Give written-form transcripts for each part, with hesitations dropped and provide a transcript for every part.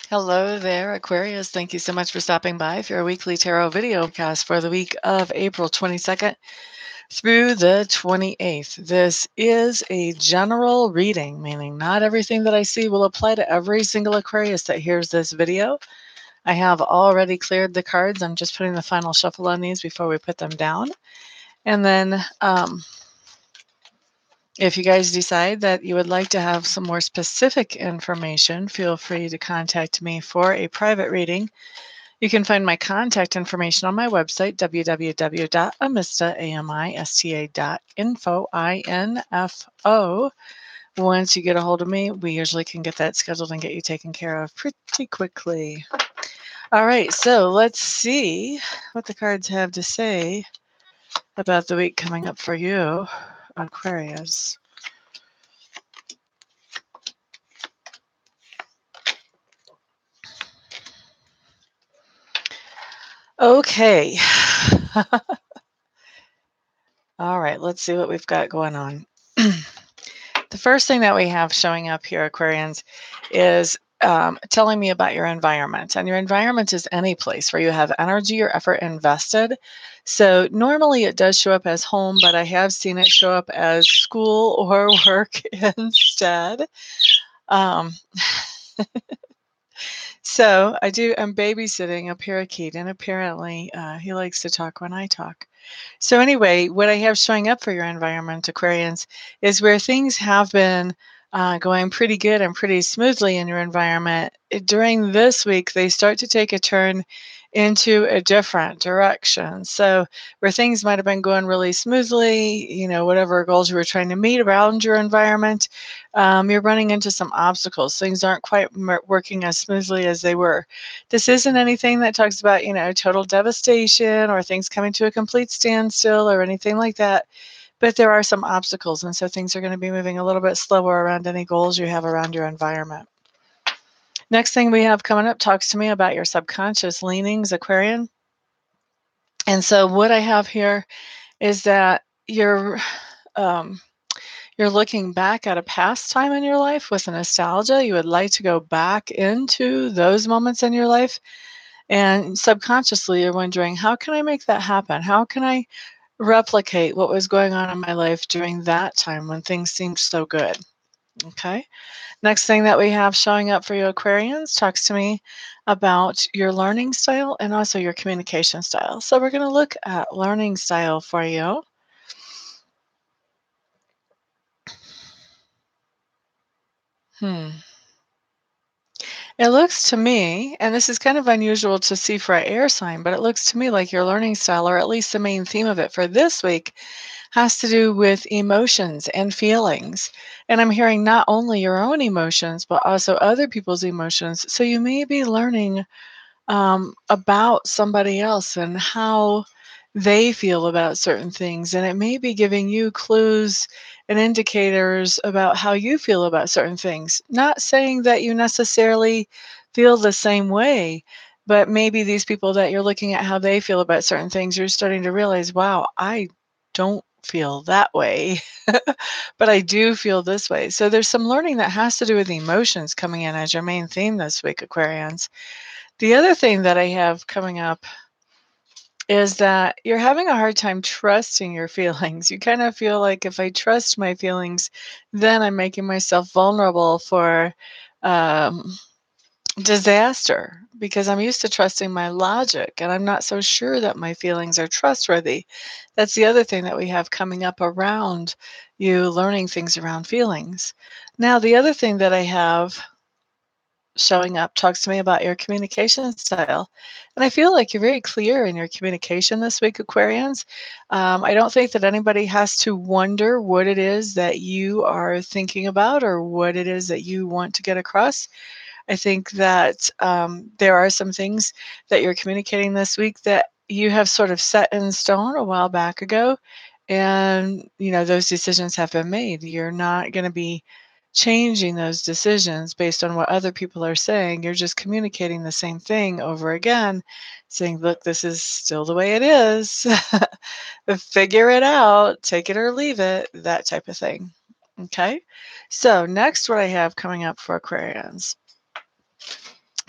Hello there, Aquarius. Thank you so much for stopping by for your weekly tarot video cast for the week of April 22nd through the 28th. This is a general reading, meaning not everything that I see will apply to every single Aquarius that hears this video. I have already cleared the cards. I'm just putting the final shuffle on these before we put them down. And then if you guys decide that you would like to have some more specific information, feel free to contact me for a private reading. You can find my contact information on my website, www.amista.info. Once you get a hold of me, we usually can get that scheduled and get you taken care of pretty quickly. All right, so let's see what the cards have to say about the week coming up for you, Aquarius. Okay. All right, let's see what we've got going on. The first thing that we have showing up here, Aquarians, is telling me about your environment. And your environment is any place where you have energy or effort invested. So normally it does show up as home, but I have seen it show up as school or work instead. So I'm babysitting a parakeet, and apparently he likes to talk when I talk. So anyway, what I have showing up for your environment, Aquarians, is where things have been going pretty good and pretty smoothly in your environment. During this week, they start to take a turn into a different direction. So where things might have been going really smoothly, whatever goals you were trying to meet around your environment, you're running into some obstacles. Things aren't quite working as smoothly as they were. This isn't anything that talks about, total devastation or things coming to a complete standstill or anything like that. But there are some obstacles, and so things are going to be moving a little bit slower around any goals you have around your environment. Next thing we have coming up talks to me about your subconscious leanings, Aquarian. And so what I have here is that you're looking back at a past time in your life with nostalgia. You would like to go back into those moments in your life. And subconsciously, you're wondering, how can I make that happen? How can I replicate what was going on in my life during that time when things seemed so good? Okay. Next thing that we have showing up for you, Aquarians, talks to me about your learning style and also your communication style. So we're going to look at learning style for you. It looks to me, and this is kind of unusual to see for an air sign, but it looks to me like your learning style, or at least the main theme of it for this week, has to do with emotions and feelings. And I'm hearing not only your own emotions, but also other people's emotions. So you may be learning about somebody else and how they feel about certain things. And it may be giving you clues and indicators about how you feel about certain things. Not saying that you necessarily feel the same way, but maybe these people that you're looking at how they feel about certain things, you're starting to realize, wow, I don't feel that way, but I do feel this way. So there's some learning that has to do with emotions coming in as your main theme this week, Aquarians. The other thing that I have coming up is that you're having a hard time trusting your feelings. You kind of feel like if I trust my feelings, then I'm making myself vulnerable for um, disaster because I'm used to trusting my logic and I'm not so sure that my feelings are trustworthy. That's the other thing that we have coming up around you learning things around feelings. Now, the other thing that I have showing up talks to me about your communication style. And I feel like you're very clear in your communication this week, Aquarians. I don't think that anybody has to wonder what it is that you are thinking about or what it is that you want to get across. I think that there are some things that you're communicating this week that you have sort of set in stone a while back ago. And, those decisions have been made. You're not going to be changing those decisions based on what other people are saying. You're just communicating the same thing over again, saying, look, this is still the way it is. Figure it out, take it or leave it, that type of thing. Okay. So next, what I have coming up for Aquarians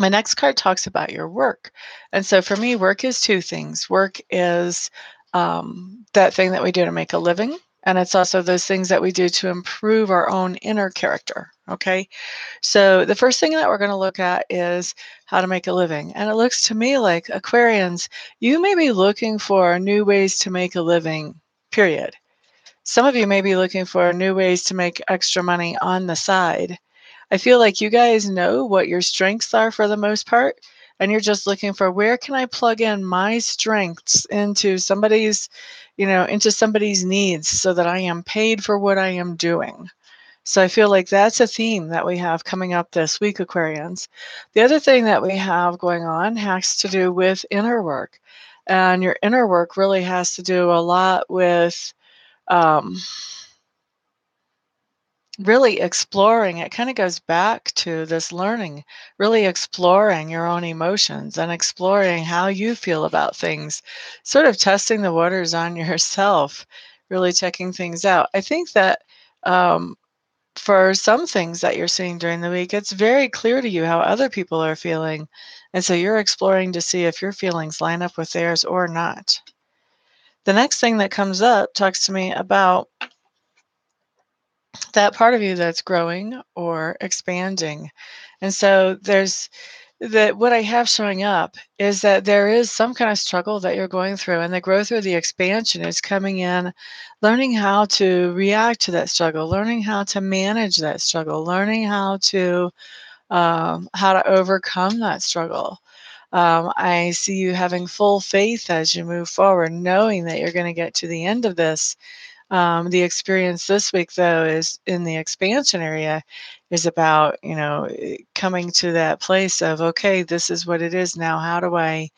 My next card talks about your work. And so for me, work is two things. Work is that thing that we do to make a living. And it's also those things that we do to improve our own inner character. Okay. So the first thing that we're going to look at is how to make a living. And it looks to me like Aquarians, you may be looking for new ways to make a living, period. Some of you may be looking for new ways to make extra money on the side. I feel like you guys know what your strengths are for the most part, and you're just looking for where can I plug in my strengths into into somebody's needs so that I am paid for what I am doing. So I feel like that's a theme that we have coming up this week, Aquarians. The other thing that we have going on has to do with inner work. And your inner work really has to do a lot with um, really exploring. It kind of goes back to this learning, really exploring your own emotions and exploring how you feel about things, sort of testing the waters on yourself, really checking things out. I think that um, for some things that you're seeing during the week, it's very clear to you how other people are feeling. And so you're exploring to see if your feelings line up with theirs or not. The next thing that comes up talks to me about that part of you that's growing or expanding. And so there's that what I have showing up is that there is some kind of struggle that you're going through, and the growth or the expansion is coming in, learning how to react to that struggle, learning how to manage that struggle, learning how to overcome that struggle. I see you having full faith as you move forward, knowing that you're going to get to the end of this. The experience this week, though, is in the expansion area, is about, coming to that place of, okay, this is what it is now. How do I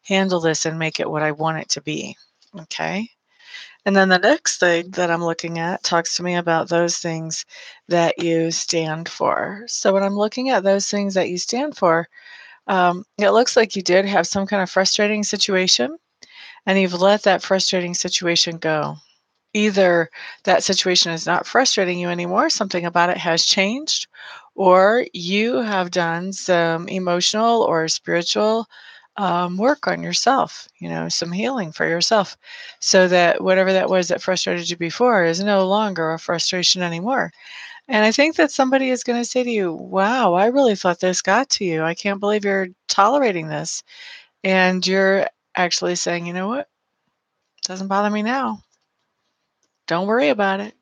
handle this and make it what I want it to be? Okay. And then the next thing that I'm looking at talks to me about those things that you stand for. So when I'm looking at those things that you stand for, it looks like you did have some kind of frustrating situation and you've let that frustrating situation go. Either that situation is not frustrating you anymore, something about it has changed, or you have done some emotional or spiritual work on yourself, some healing for yourself, so that whatever that was that frustrated you before is no longer a frustration anymore. And I think that somebody is going to say to you, wow, I really thought this got to you. I can't believe you're tolerating this. And you're actually saying, you know what? Doesn't bother me now. Don't worry about it.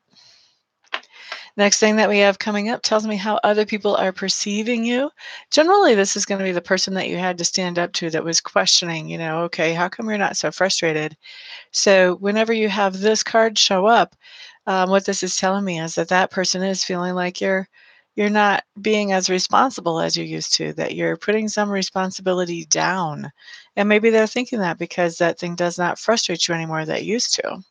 Next thing that we have coming up tells me how other people are perceiving you. Generally, this is going to be the person that you had to stand up to that was questioning, okay, how come you're not so frustrated? So, whenever you have this card show up, what this is telling me is that that person is feeling like you're not being as responsible as you used to, that you're putting some responsibility down. And maybe they're thinking that because that thing does not frustrate you anymore that used to.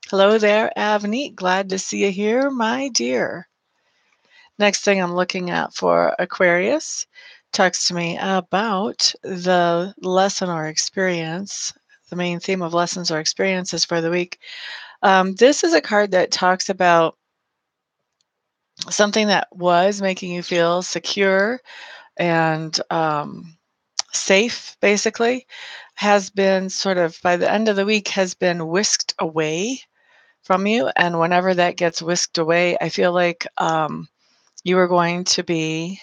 Hello there, Avneet. Glad to see you here, my dear. Next thing I'm looking at for Aquarius talks to me about the lesson or experience, the main theme of lessons or experiences for the week. This is a card that talks about something that was making you feel secure and safe, basically, has been sort of, by the end of the week, has been whisked away from you. And whenever that gets whisked away, I feel like you are going to be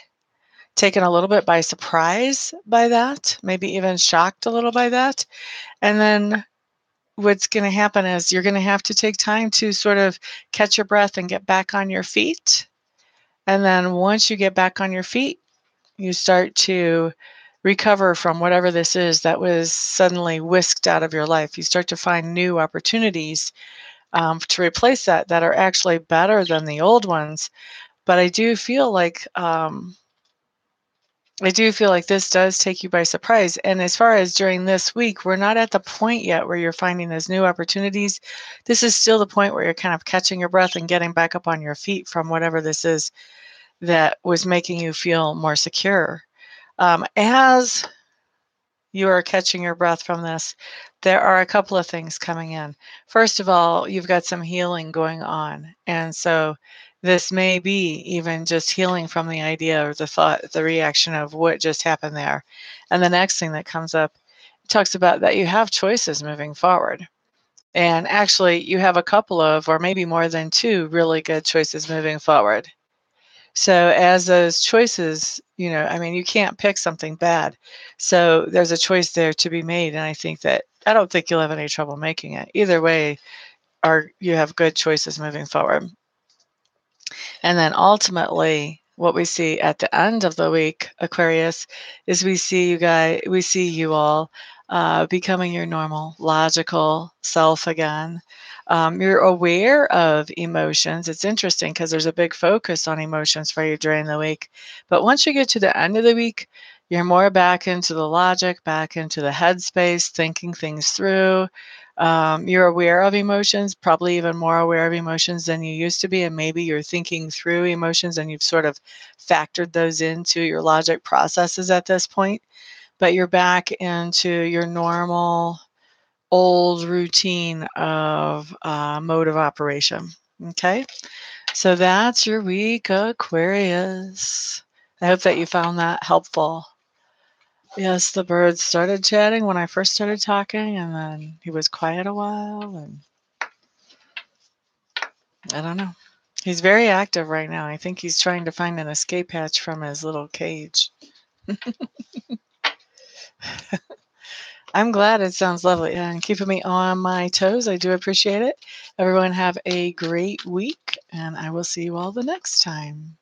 taken a little bit by surprise by that, maybe even shocked a little by that. And then what's going to happen is you're going to have to take time to sort of catch your breath and get back on your feet. And then once you get back on your feet, you start to recover from whatever this is that was suddenly whisked out of your life. You start to find new opportunities to replace that are actually better than the old ones. But I do feel like this does take you by surprise. And as far as during this week, we're not at the point yet where you're finding those new opportunities. This is still the point where you're kind of catching your breath and getting back up on your feet from whatever this is that was making you feel more secure. As you are catching your breath from this, there are a couple of things coming in. First of all, you've got some healing going on. And so this may be even just healing from the idea or the thought, the reaction of what just happened there. And the next thing that comes up talks about that you have choices moving forward. And actually, you have a couple of, or maybe more than two, really good choices moving forward. So, as those choices, I mean, you can't pick something bad. So, there's a choice there to be made. And I don't think you'll have any trouble making it. Either way, you have good choices moving forward. And then ultimately, what we see at the end of the week, Aquarius, is we see you all becoming your normal, logical self again. You're aware of emotions. It's interesting because there's a big focus on emotions for you during the week. But once you get to the end of the week, you're more back into the logic, back into the headspace, thinking things through. You're aware of emotions, probably even more aware of emotions than you used to be, and maybe you're thinking through emotions and you've sort of factored those into your logic processes at this point, but you're back into your normal old routine of mode of operation. Okay, so that's your week, Aquarius. I hope that you found that helpful. Yes, the bird started chatting when I first started talking, and then he was quiet a while, and I don't know. He's very active right now. I think he's trying to find an escape hatch from his little cage. I'm glad. It sounds lovely and keeping me on my toes. I do appreciate it. Everyone have a great week, and I will see you all the next time.